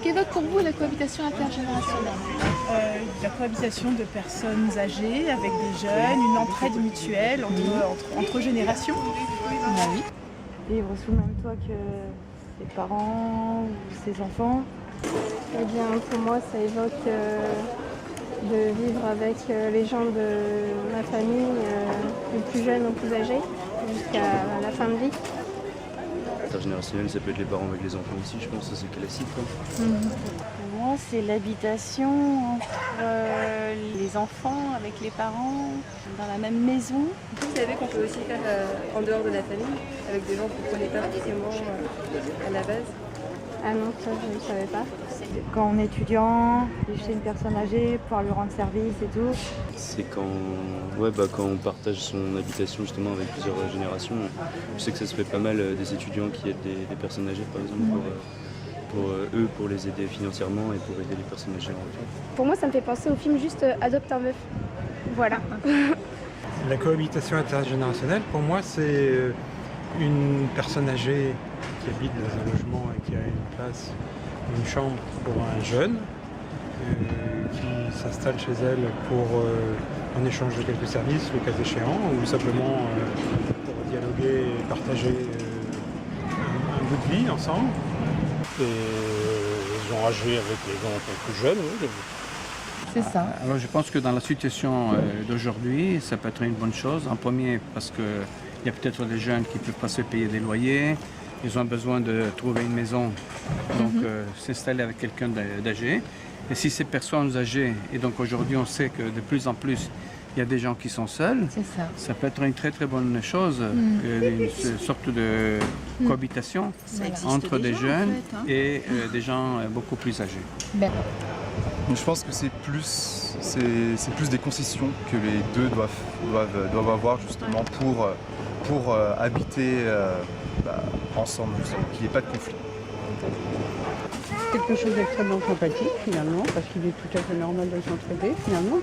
Qu'évoque pour vous la cohabitation intergénérationnelle? La cohabitation de personnes âgées avec des jeunes, une entraide mutuelle entre générations. Bah oui. Vivre sous le même toit que ses parents ou ses enfants. Eh bien, pour moi, ça évoque de vivre avec les gens de ma famille, les plus jeunes aux plus âgés, jusqu'à la fin de vie. Intergénérationnel, ça peut être les parents avec les enfants aussi, je pense, ça c'est classique, quoi. Pour moi, c'est l'habitation entre les enfants avec les parents dans la même maison. Vous savez qu'on peut aussi faire en dehors de la famille, avec des gens qu'on ne connaît pas forcément à la base. Ah non, ça, je ne savais pas. Quand on est étudiant, chez une personne âgée, pouvoir lui rendre service et tout. C'est quand on partage son habitation justement avec plusieurs générations. Je sais que ça se fait pas mal des étudiants qui aident des personnes âgées par exemple pour les aider financièrement et pour aider les personnes âgées en retour. Pour moi, ça me fait penser au film juste Adopte un veuf. Voilà. La cohabitation intergénérationnelle, pour moi, c'est une personne âgée qui habite dans un logement et qui a une place, une chambre pour un jeune qui s'installe chez elle pour en échange de quelques services, le cas échéant, ou simplement pour dialoguer et partager un bout de vie ensemble. Et ils ont âgé avec les gens un peu plus jeunes, oui. C'est ça. Alors je pense que dans la situation d'aujourd'hui, ça peut être une bonne chose. En premier, parce qu'il y a peut-être des jeunes qui ne peuvent pas se payer des loyers, ils ont besoin de trouver une maison, donc s'installer avec quelqu'un d'âgé. Et si ces personnes âgées, et donc aujourd'hui on sait que de plus en plus, il y a des gens qui sont seuls, ça peut être une très très bonne chose, une sorte de cohabitation entre des jeunes et des gens beaucoup plus âgés. Ben. Je pense que c'est plus des concessions que les deux doivent avoir justement pour habiter ensemble, justement, qu'il n'y ait pas de conflit. Quelque chose d'extrêmement sympathique finalement, parce qu'il est tout à fait normal de s'entraider finalement.